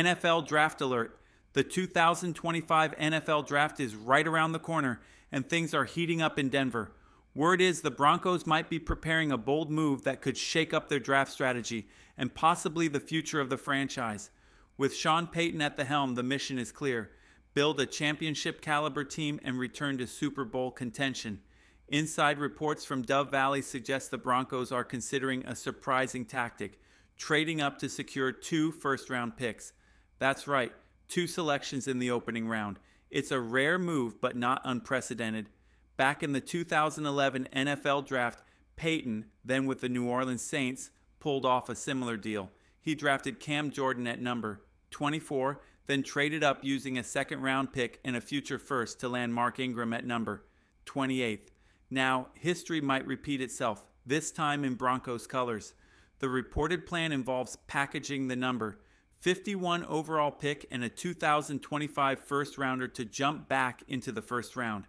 NFL Draft Alert. The 2025 NFL Draft is right around the corner, and things are heating up in Denver. Word is the Broncos might be preparing a bold move that could shake up their draft strategy and possibly the future of the franchise. With Sean Payton at the helm, the mission is clear: build a championship-caliber team and return to Super Bowl contention. Inside reports from Dove Valley suggest the Broncos are considering a surprising tactic, trading up to secure 2 first-round picks. That's right, 2 selections in the opening round. It's a rare move, but not unprecedented. Back in the 2011 NFL Draft, Payton, then with the New Orleans Saints, pulled off a similar deal. He drafted Cam Jordan at number 24, then traded up using a second-round pick and a future first to land Mark Ingram at number 28th. Now, history might repeat itself, this time in Broncos colors. The reported plan involves packaging the number 51 overall pick and a 2025 first-rounder to jump back into the first round.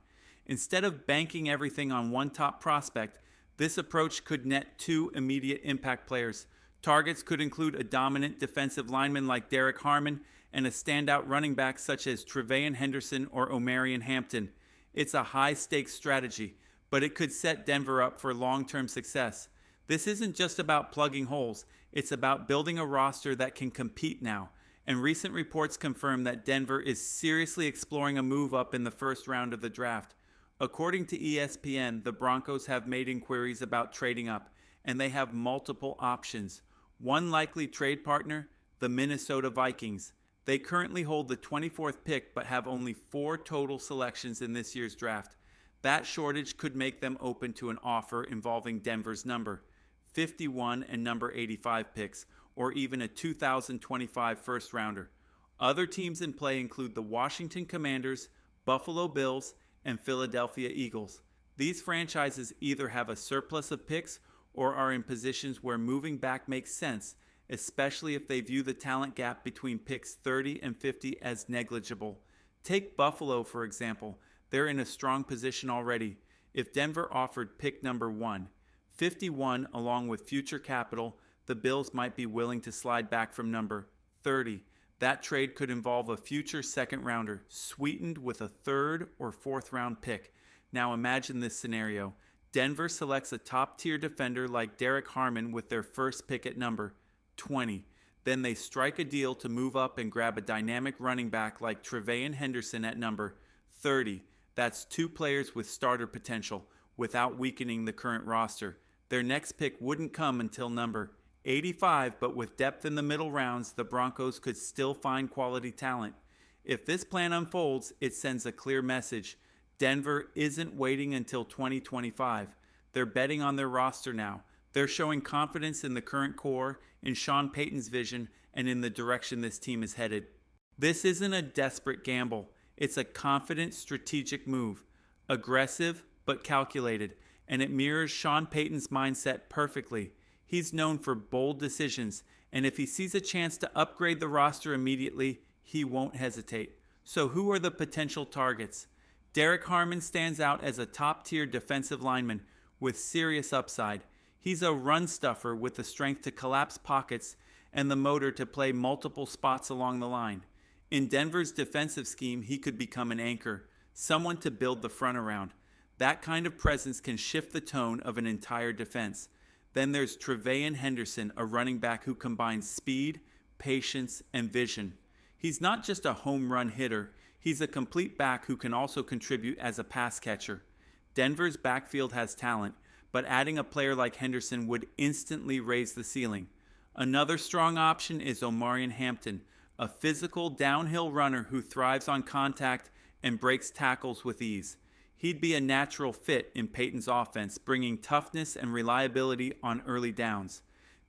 Instead of banking everything on one top prospect, this approach could net 2 immediate impact players. Targets could include a dominant defensive lineman like Derek Harmon and a standout running back such as Tre'Veyon Henderson or Omarion Hampton. It's a high-stakes strategy, but it could set Denver up for long-term success. This isn't just about plugging holes, it's about building a roster that can compete now, and recent reports confirm that Denver is seriously exploring a move up in the first round of the draft. According to ESPN, the Broncos have made inquiries about trading up, and they have multiple options. One likely trade partner, the Minnesota Vikings. They currently hold the 24th pick but have only 4 total selections in this year's draft. That shortage could make them open to an offer involving Denver's number 51 and number 85 picks, or even a 2025 first rounder. Other teams in play include the Washington Commanders, Buffalo Bills, and Philadelphia Eagles. These franchises either have a surplus of picks or are in positions where moving back makes sense, especially if they view the talent gap between picks 30 and 50 as negligible. Take Buffalo, for example. They're in a strong position already. If Denver offered pick number 1, 51 along with future capital, the Bills might be willing to slide back from number 30. That trade could involve a future second rounder, sweetened with a 3rd or 4th round pick. Now imagine this scenario. Denver selects a top-tier defender like Derek Harmon with their first pick at number 20. Then they strike a deal to move up and grab a dynamic running back like Tre'Veyon Henderson at number 30. That's 2 players with starter potential without weakening the current roster. Their next pick wouldn't come until number 85, but with depth in the middle rounds, the Broncos could still find quality talent. If this plan unfolds, it sends a clear message. Denver isn't waiting until 2025. They're betting on their roster now. They're showing confidence in the current core, in Sean Payton's vision, and in the direction this team is headed. This isn't a desperate gamble. It's a confident, strategic move. Aggressive, but calculated. And it mirrors Sean Payton's mindset perfectly. He's known for bold decisions, and if he sees a chance to upgrade the roster immediately, he won't hesitate. So who are the potential targets? Derek Harmon stands out as a top-tier defensive lineman with serious upside. He's a run stuffer with the strength to collapse pockets and the motor to play multiple spots along the line. In Denver's defensive scheme, he could become an anchor, someone to build the front around. That kind of presence can shift the tone of an entire defense. Then there's Tre'Veyon Henderson, a running back who combines speed, patience, and vision. He's not just a home run hitter. He's a complete back who can also contribute as a pass catcher. Denver's backfield has talent, but adding a player like Henderson would instantly raise the ceiling. Another strong option is Omarion Hampton, a physical downhill runner who thrives on contact and breaks tackles with ease. He'd be a natural fit in Payton's offense, bringing toughness and reliability on early downs.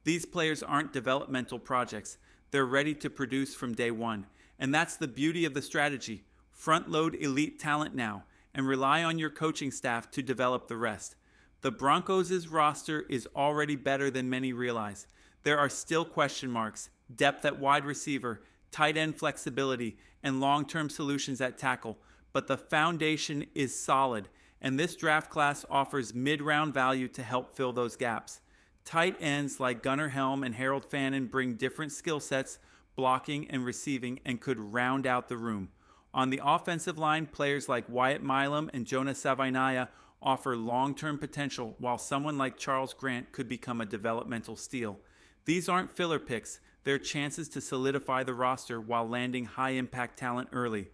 These players aren't developmental projects. They're ready to produce from day one. And that's the beauty of the strategy. Front-load elite talent now and rely on your coaching staff to develop the rest. The Broncos' roster is already better than many realize. There are still question marks, depth at wide receiver, tight end flexibility, and long-term solutions at tackle. But the foundation is solid, and this draft class offers mid-round value to help fill those gaps. Tight ends like Gunnar Helm and Harold Fannin bring different skill sets, blocking, and receiving, and could round out the room. On the offensive line, players like Wyatt Milam and Jonah Savainaya offer long-term potential, while someone like Charles Grant could become a developmental steal. These aren't filler picks, they're chances to solidify the roster while landing high-impact talent early.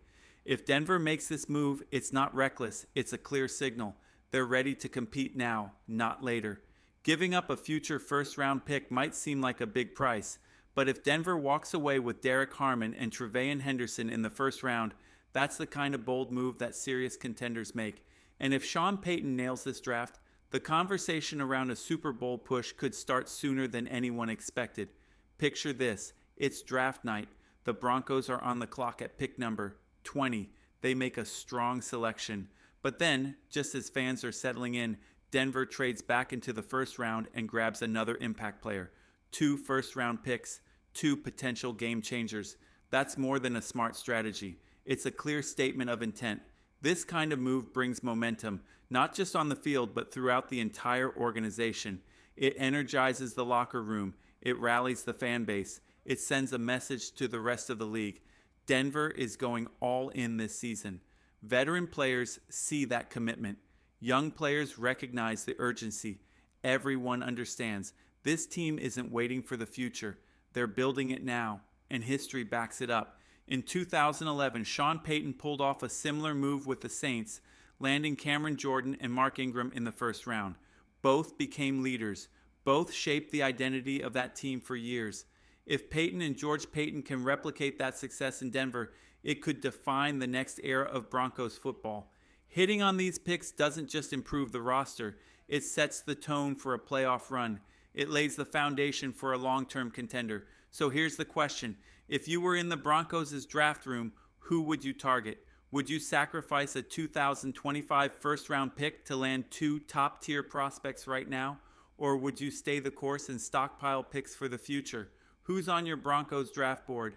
If Denver makes this move, it's not reckless, it's a clear signal. They're ready to compete now, not later. Giving up a future first-round pick might seem like a big price, but if Denver walks away with Derek Harmon and Treveyon Henderson in the first round, that's the kind of bold move that serious contenders make. And if Sean Payton nails this draft, the conversation around a Super Bowl push could start sooner than anyone expected. Picture this, it's draft night. The Broncos are on the clock at pick number 20. They make a strong selection. But then, just as fans are settling in, Denver trades back into the first round and grabs another impact player. 2 first-round picks, 2 potential game changers. That's more than a smart strategy. It's a clear statement of intent. This kind of move brings momentum, not just on the field, but throughout the entire organization. It energizes the locker room. It rallies the fan base. It sends a message to the rest of the league. Denver is going all in this season. Veteran players see that commitment. Young players recognize the urgency. Everyone understands. This team isn't waiting for the future. They're building it now, and history backs it up. In 2011, Sean Payton pulled off a similar move with the Saints, landing Cameron Jordan and Mark Ingram in the first round. Both became leaders. Both shaped the identity of that team for years. If Payton and George Payton can replicate that success in Denver, it could define the next era of Broncos football. Hitting on these picks doesn't just improve the roster, it sets the tone for a playoff run. It lays the foundation for a long-term contender. So here's the question. If you were in the Broncos' draft room, who would you target? Would you sacrifice a 2025 first-round pick to land 2 top-tier prospects right now? Or would you stay the course and stockpile picks for the future? Who's on your Broncos draft board?